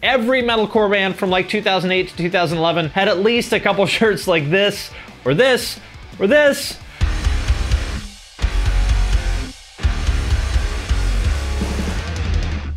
Every metalcore band from like 2008 to 2011 had at least a couple shirts like this, or this, or this.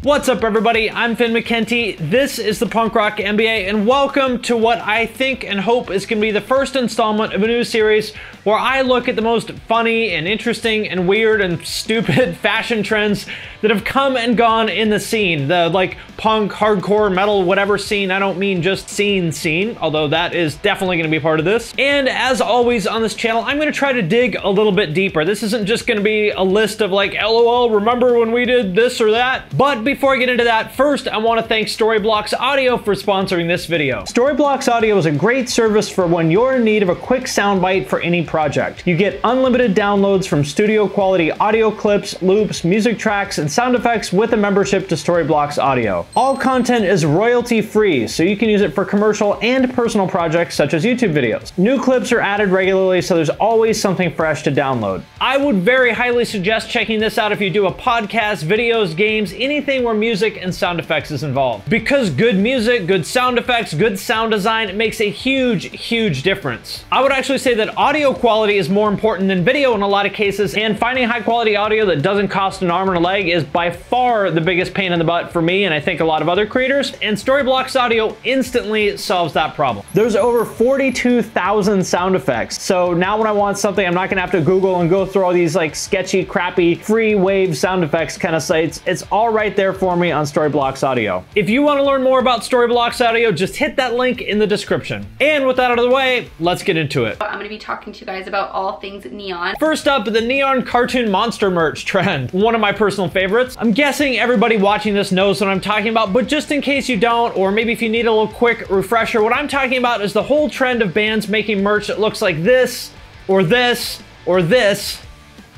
What's up, everybody? I'm Finn McKenty. This is the Punk Rock MBA, and welcome to what I think and hope is going to be the first installment of a new series where I look at the most funny and interesting and weird and stupid fashion trends that have come and gone in the scene. The like punk, hardcore, metal, whatever scene. I don't mean just scene, although that is definitely going to be part of this. And as always on this channel, I'm going to try to dig a little bit deeper. This isn't just going to be a list of like, LOL, remember when we did this or that? But before I get into that, first I want to thank Storyblocks Audio for sponsoring this video. Storyblocks Audio is a great service for when you're in need of a quick soundbite for any project. You get unlimited downloads from studio quality audio clips, loops, music tracks, and sound effects with a membership to Storyblocks Audio. All content is royalty free, so you can use it for commercial and personal projects such as YouTube videos. New clips are added regularly, so there's always something fresh to download. I would very highly suggest checking this out if you do a podcast, videos, games, anything where music and sound effects is involved. Because good music, good sound effects, good sound design, it makes a huge difference. I would actually say that audio quality is more important than video in a lot of cases, and finding high quality audio that doesn't cost an arm and a leg is by far the biggest pain in the butt for me and I think a lot of other creators, and Storyblocks Audio instantly solves that problem. There's over 42,000 sound effects, so now when I want something, I'm not gonna have to Google and go through all these like sketchy, crappy, free wave sound effects kind of sites. It's all right there for me on Storyblocks Audio. If you want to learn more about Storyblocks Audio, just hit that link in the description. And with that out of the way, let's get into it. I'm going to be talking to you guys about all things neon. First up, the neon cartoon monster merch trend. One of my personal favorites. I'm guessing everybody watching this knows what I'm talking about, but just in case you don't, or maybe if you need a little quick refresher, what I'm talking about is the whole trend of bands making merch that looks like this, or this, or this,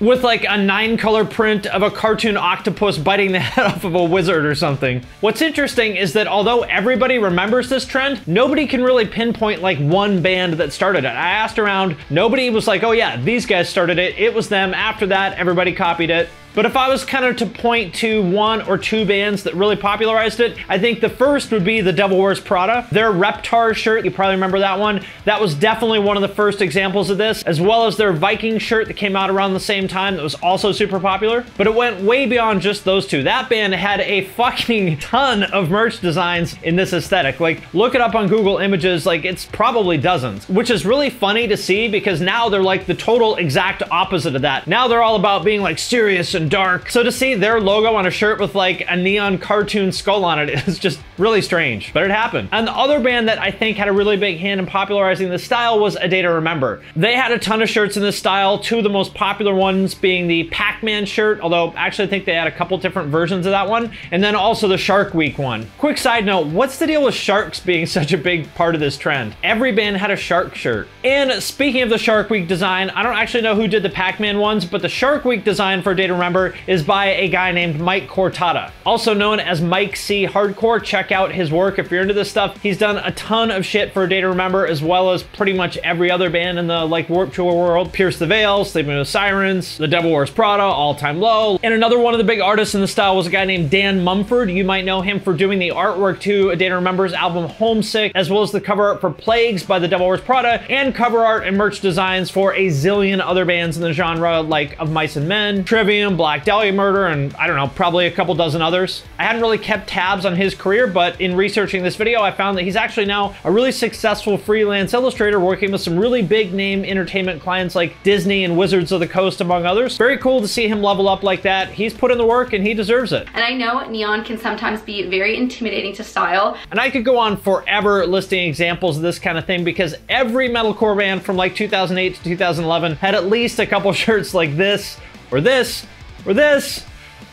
with like a 9-color print of a cartoon octopus biting the head off of a wizard or something. What's interesting is that although everybody remembers this trend, nobody can really pinpoint like one band that started it. I asked around, nobody was like, oh yeah, these guys started it, it was them. After that, everybody copied it. But if I was kind of to point to one or two bands that really popularized it, I think the first would be the Devil Wears Prada. Their Reptar shirt, you probably remember that one. That was definitely one of the first examples of this, as well as their Viking shirt that came out around the same time that was also super popular. But it went way beyond just those two. That band had a fucking ton of merch designs in this aesthetic. Like, look it up on Google Images, like it's probably dozens, which is really funny to see because now they're like the total exact opposite of that. Now they're all about being like serious and dark. So to see their logo on a shirt with like a neon cartoon skull on it is just really strange, but it happened. And the other band that I think had a really big hand in popularizing this style was A Day to Remember. They had a ton of shirts in this style, two of the most popular ones being the Pac-Man shirt, although actually I think they had a couple different versions of that one, and then also the Shark Week one. Quick side note, what's the deal with sharks being such a big part of this trend? Every band had a shark shirt. And speaking of the Shark Week design, I don't actually know who did the Pac-Man ones, but the Shark Week design for A Day to Remember is by a guy named Mike Cortada, also known as Mike C Hardcore. Check out his work if you're into this stuff. He's done a ton of shit for A Day to Remember, as well as pretty much every other band in the like Warped Tour world. Pierce the Veil, Sleeping with Sirens, The Devil Wears Prada, All Time Low. And another one of the big artists in the style was a guy named Dan Mumford. You might know him for doing the artwork to A Day to Remember's album Homesick, as well as the cover art for Plagues by The Devil Wears Prada, and cover art and merch designs for a zillion other bands in the genre like Of Mice and Men, Trivium, Black Dahlia Murder, and I don't know, probably a couple dozen others. I hadn't really kept tabs on his career, but in researching this video, I found that he's actually now a really successful freelance illustrator working with some really big name entertainment clients like Disney and Wizards of the Coast, among others. Very cool to see him level up like that. He's put in the work and he deserves it. And I know neon can sometimes be very intimidating to style. And I could go on forever listing examples of this kind of thing because every metalcore band from like 2008 to 2011 had at least a couple shirts like this, or this, or this,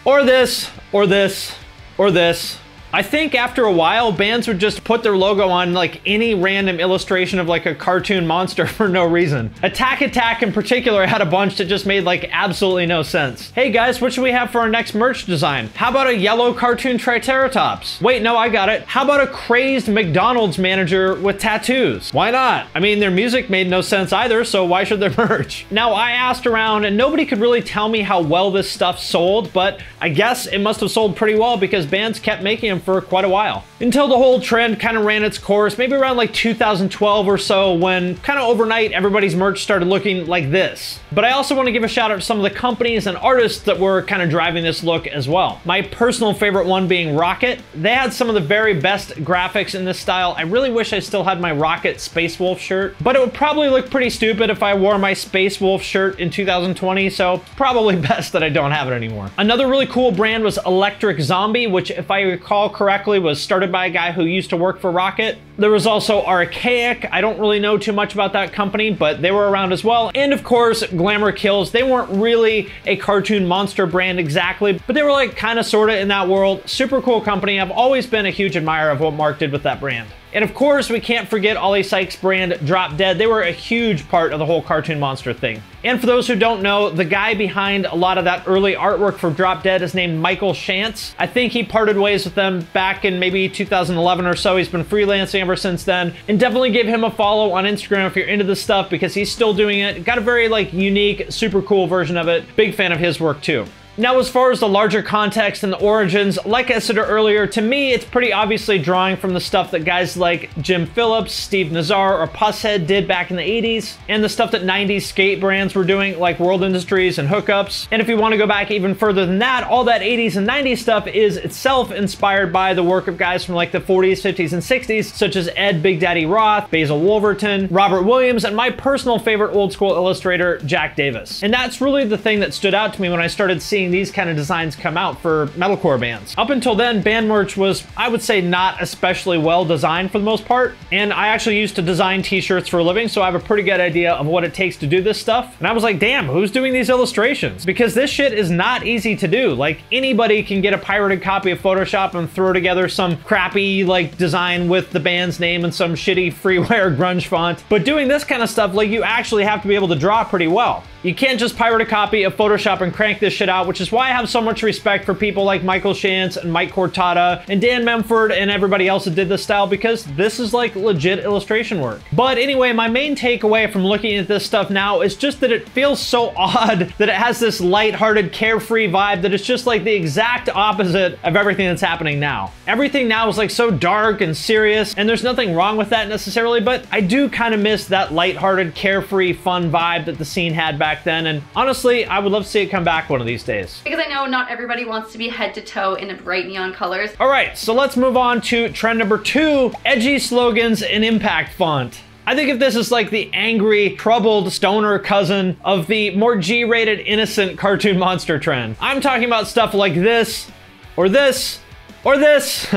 or this, or this, or this. I think after a while, bands would just put their logo on like any random illustration of like a cartoon monster for no reason. Attack Attack in particular had a bunch that just made like absolutely no sense. Hey guys, what should we have for our next merch design? How about a yellow cartoon Triceratops? Wait, no, I got it. How about a crazed McDonald's manager with tattoos? Why not? I mean, their music made no sense either, so why should their merch? Now, I asked around and nobody could really tell me how well this stuff sold, but I guess it must have sold pretty well because bands kept making them for quite a while. until the whole trend kind of ran its course, maybe around like 2012 or so, when kind of overnight everybody's merch started looking like this. But I also want to give a shout out to some of the companies and artists that were kind of driving this look as well. My personal favorite one being Rockett. They had some of the very best graphics in this style. I really wish I still had my Rockett Space Wolf shirt, but it would probably look pretty stupid if I wore my Space Wolf shirt in 2020, so probably best that I don't have it anymore. Another really cool brand was Electric Zombie, which, if I recall correctly, was started by a guy who used to work for Rockett. There was also Arkaik. I don't really know too much about that company, but they were around as well. And of course, Glamour Kills. They weren't really a cartoon monster brand exactly, but they were like kind of sort of in that world. Super cool company. I've always been a huge admirer of what Mark did with that brand. And of course, we can't forget Ollie Sykes' brand, Drop Dead. They were a huge part of the whole cartoon monster thing. And for those who don't know, the guy behind a lot of that early artwork for Drop Dead is named Michael Shantz. I think he parted ways with them back in maybe 2011 or so. He's been freelancing ever since then. And definitely give him a follow on Instagram if you're into this stuff, because he's still doing it. Got a very like unique, super cool version of it. Big fan of his work too. Now, as far as the larger context and the origins, like I said earlier, to me, it's pretty obviously drawing from the stuff that guys like Jim Phillips, Steve Nazar, or Pusshead did back in the 80s, and the stuff that 90s skate brands were doing, like World Industries and Hookups. And if you want to go back even further than that, all that 80s and 90s stuff is itself inspired by the work of guys from like the 40s, 50s, and 60s, such as Ed Big Daddy Roth, Basil Wolverton, Robert Williams, and my personal favorite old school illustrator, Jack Davis. And that's really the thing that stood out to me when I started seeing these kind of designs come out for metalcore bands. Up until then, band merch was, I would say, not especially well designed for the most part. And I actually used to design t-shirts for a living, so I have a pretty good idea of what it takes to do this stuff. And I was like, damn, who's doing these illustrations? Because this shit is not easy to do. Like, anybody can get a pirated copy of Photoshop and throw together some crappy like design with the band's name and some shitty freeware grunge font. But doing this kind of stuff, like, you actually have to be able to draw pretty well. You can't just pirate a copy of Photoshop and crank this shit out, which is why I have so much respect for people like Michael Shantz and Mike Cortada and Dan Mumford and everybody else that did this style, because this is like legit illustration work. But anyway, my main takeaway from looking at this stuff now is just that it feels so odd that it has this lighthearted, carefree vibe that it's just like the exact opposite of everything that's happening now. Everything now is like so dark and serious, and there's nothing wrong with that necessarily, but I do kind of miss that lighthearted, carefree, fun vibe that the scene had back then, and honestly, I would love to see it come back one of these days. Because I know not everybody wants to be head to toe in bright neon colors. All right, so let's move on to trend number 2, edgy slogans in impact font. I think if this is like the angry, troubled stoner cousin of the more G-rated, innocent cartoon monster trend. I'm talking about stuff like this, or this, or this,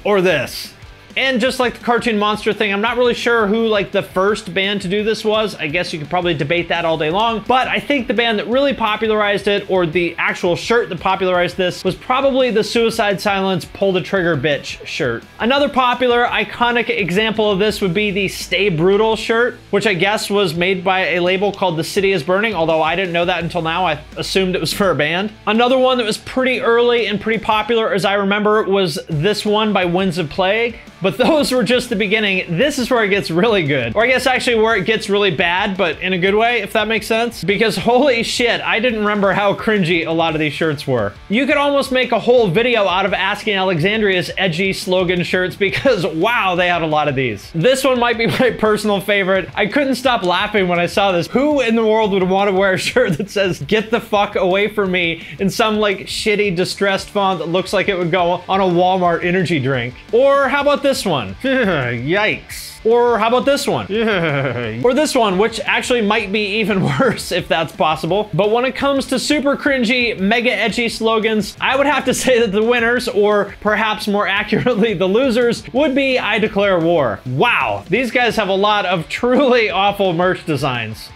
or this. And just like the cartoon monster thing, I'm not really sure who like the first band to do this was. I guess you could probably debate that all day long, but I think the band that really popularized it, or the actual shirt that popularized this, was probably the Suicide Silence Pull the Trigger Bitch shirt. Another popular, iconic example of this would be the Stay Brutal shirt, which I guess was made by a label called The City Is Burning, although I didn't know that until now. I assumed it was for a band. Another one that was pretty early and pretty popular, as I remember, was this one by Winds of Plague. But those were just the beginning. This is where it gets really good. Or I guess actually where it gets really bad, but in a good way, if that makes sense. Because holy shit, I didn't remember how cringy a lot of these shirts were. You could almost make a whole video out of Asking Alexandria's edgy slogan shirts, because wow, they had a lot of these. This one might be my personal favorite. I couldn't stop laughing when I saw this. Who in the world would want to wear a shirt that says, "Get the fuck away from me," in some like shitty distressed font that looks like it would go on a Walmart energy drink? Or how about this one? Yikes. Or how about this one? Or this one, which actually might be even worse if that's possible. But when it comes to super cringy, mega edgy slogans, I would have to say that the winners, or perhaps more accurately the losers, would be I Declare War. Wow, these guys have a lot of truly awful merch designs.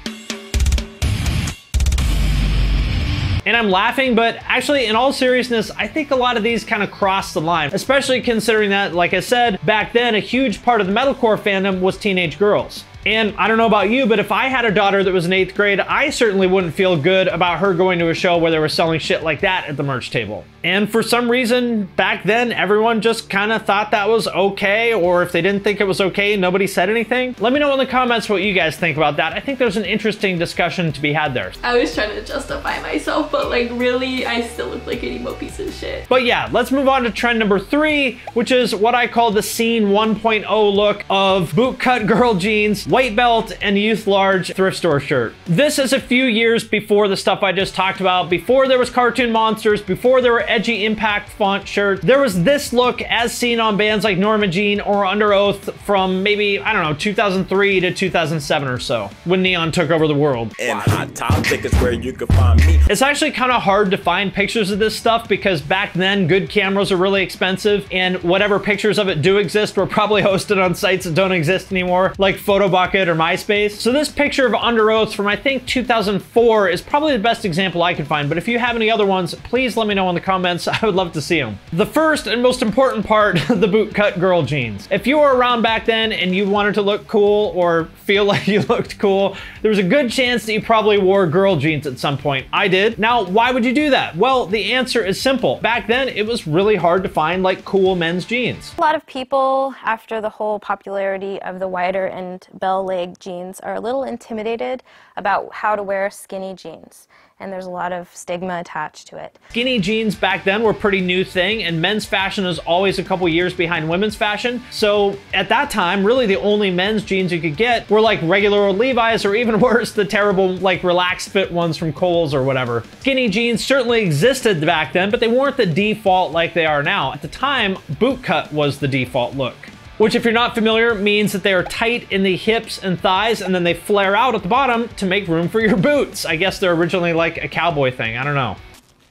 And I'm laughing, but actually, in all seriousness, I think a lot of these kind of cross the line, especially considering that, like I said, back then, a huge part of the metalcore fandom was teenage girls. And I don't know about you, but if I had a daughter that was in 8th grade, I certainly wouldn't feel good about her going to a show where they were selling shit like that at the merch table. And for some reason, back then, everyone just kind of thought that was okay, or if they didn't think it was okay, nobody said anything. Let me know in the comments what you guys think about that. I think there's an interesting discussion to be had there. I was trying to justify myself, but like really, I still look like an emo piece of shit. But yeah, let's move on to trend number 3, which is what I call the scene 1.0 look of bootcut girl jeans, white belt, and youth large thrift store shirt. This is a few years before the stuff I just talked about, before there was cartoon monsters, before there were edgy impact font shirts. There was this look as seen on bands like Norma Jean or Underoath from maybe, I don't know, 2003 to 2007 or so, when neon took over the world. And Hot Topic is where you can find me. It's actually kind of hard to find pictures of this stuff because back then good cameras are really expensive, and whatever pictures of it do exist were probably hosted on sites that don't exist anymore, like PhotoBucket or MySpace. So this picture of Underoath from I think 2004 is probably the best example I could find, but if you have any other ones, please let me know in the comments. I would love to see them. The first and most important part, the bootcut girl jeans. If you were around back then and you wanted to look cool or feel like you looked cool, there was a good chance that you probably wore girl jeans at some point. I did. Now, why would you do that? Well, the answer is simple. Back then, it was really hard to find like cool men's jeans. A lot of people, after the whole popularity of the wider and bell leg jeans, are a little intimidated about how to wear skinny jeans. And there's a lot of stigma attached to it. Skinny jeans back then were a pretty new thing, and men's fashion is always a couple years behind women's fashion. So at that time, really the only men's jeans you could get were like regular old Levi's, or even worse, the terrible like relaxed fit ones from Kohl's or whatever. Skinny jeans certainly existed back then, but they weren't the default like they are now. At the time, bootcut was the default look, which if you're not familiar means that they are tight in the hips and thighs and then they flare out at the bottom to make room for your boots. I guess they're originally like a cowboy thing, I don't know.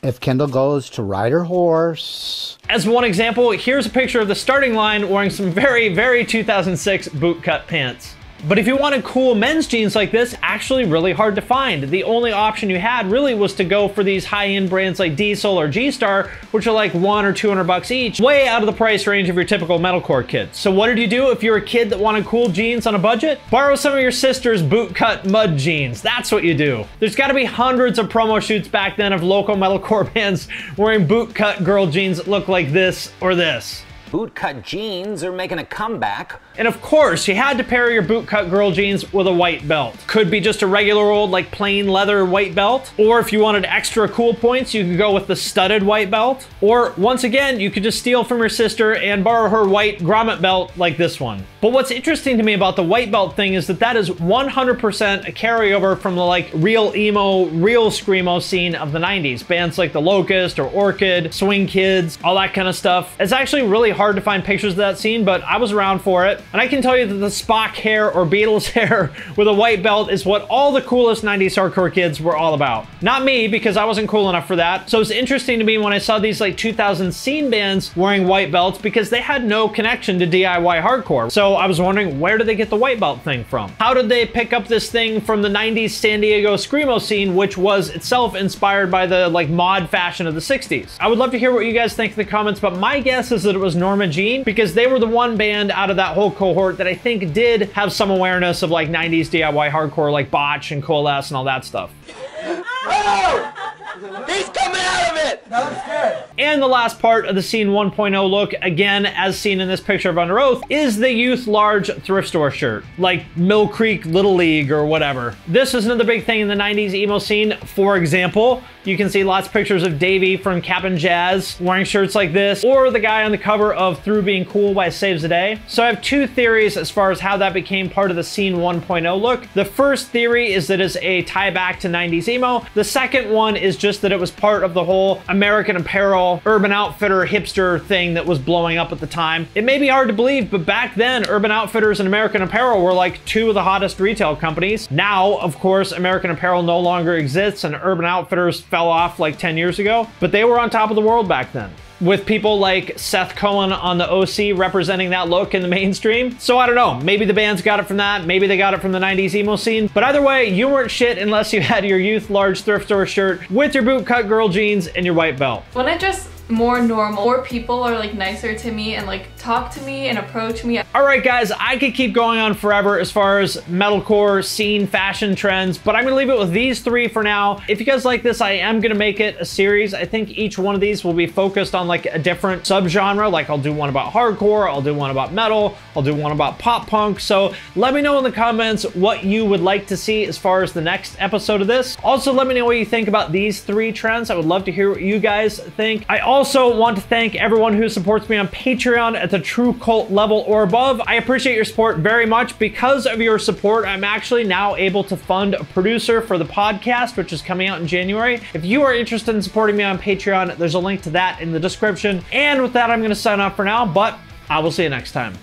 If Kendall goes to ride her horse. As one example, here's a picture of the starting line wearing some very, very 2006 bootcut pants. But if you wanted cool men's jeans like this, actually really hard to find. The only option you had really was to go for these high-end brands like Diesel or G-Star, which are like $100 or $200 each, way out of the price range of your typical metalcore kid. So what did you do if you're a kid that wanted cool jeans on a budget? Borrow some of your sister's bootcut mud jeans. That's what you do. There's gotta be hundreds of promo shoots back then of local metalcore bands wearing bootcut girl jeans that look like this or this. Bootcut jeans are making a comeback. And of course, you had to pair your bootcut girl jeans with a white belt. Could be just a regular old like plain leather white belt, or if you wanted extra cool points, you could go with the studded white belt. Or once again, you could just steal from your sister and borrow her white grommet belt like this one. But what's interesting to me about the white belt thing is that is 100% a carryover from the like real emo, real screamo scene of the 90s. Bands like The Locust or Orchid, Swing Kids, all that kind of stuff. It's actually really hard to find pictures of that scene, but I was around for it. And I can tell you that the Spock hair or Beatles hair with a white belt is what all the coolest 90s hardcore kids were all about. Not me, because I wasn't cool enough for that. So it's interesting to me when I saw these like 2000 scene bands wearing white belts because they had no connection to DIY hardcore. So I was wondering, where did they get the white belt thing from? How did they pick up this thing from the 90s San Diego screamo scene, which was itself inspired by the like mod fashion of the 60s? I would love to hear what you guys think in the comments, but my guess is that it was Norma Jean, because they were the one band out of that whole cohort that I think did have some awareness of like 90s DIY hardcore, like Botch and Coalesce and all that stuff. Oh! He's coming out of it! I'm scared. And the last part of the Scene 1.0 look, again, as seen in this picture of Underoath, is the youth large thrift store shirt, like Mill Creek Little League or whatever. This is another big thing in the 90s emo scene. For example, you can see lots of pictures of Davey from Cap'n Jazz wearing shirts like this, or the guy on the cover of Through Being Cool by Saves the Day. So I have two theories as far as how that became part of the Scene 1.0 look. The first theory is that it's a tie back to 90s emo. The second one is just that it was part of the whole American Apparel, Urban Outfitter, hipster thing that was blowing up at the time. It may be hard to believe, but back then, Urban Outfitters and American Apparel were like two of the hottest retail companies. Now, of course, American Apparel no longer exists and Urban Outfitters fell off like 10 years ago, but they were on top of the world back then, with people like Seth Cohen on the OC representing that look in the mainstream. So I don't know, maybe the bands got it from that, maybe they got it from the 90s emo scene, but either way, you weren't shit unless you had your youth large thrift store shirt with your bootcut girl jeans and your white belt. When I dress more normal, more people are like nicer to me and like talk to me and approach me. All right, guys, I could keep going on forever as far as metalcore scene fashion trends, but I'm gonna leave it with these three for now. If you guys like this, I am gonna make it a series. I think each one of these will be focused on like a different subgenre. Like I'll do one about hardcore, I'll do one about metal, I'll do one about pop punk. So let me know in the comments what you would like to see as far as the next episode of this. Also, let me know what you think about these three trends. I would love to hear what you guys think. I also want to thank everyone who supports me on Patreon at the True Cult level or above. I appreciate your support very much. Because of your support, I'm actually now able to fund a producer for the podcast, which is coming out in January. If you are interested in supporting me on Patreon, there's a link to that in the description. And with that, I'm going to sign off for now, but I will see you next time.